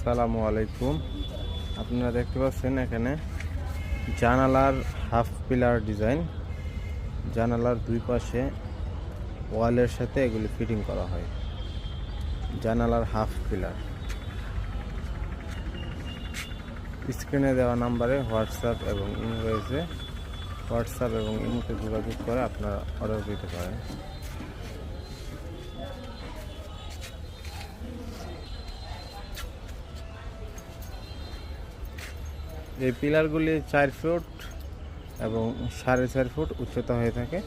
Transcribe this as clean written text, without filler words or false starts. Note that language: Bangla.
আসসালামু আলাইকুম। আপনারা দেখতে পাচ্ছেন এখানে জানালার হাফ পিলার ডিজাইন। জানালার দুই পাশে ওয়ালের সাথে এগুলি ফিটিং করা হয়। জানালার হাফ পিলার। স্ক্রিনে দেওয়া নাম্বারে হোয়াটসঅ্যাপ এবং ইমো রয়েছে। হোয়াটসঅ্যাপ এবং ইমোতে যোগাযোগ করে আপনারা অর্ডার দিতে পারেন। এই পিলারগুলি 4 ফুট এবং 4.5 ফুট উচ্চতা হয়ে থাকে।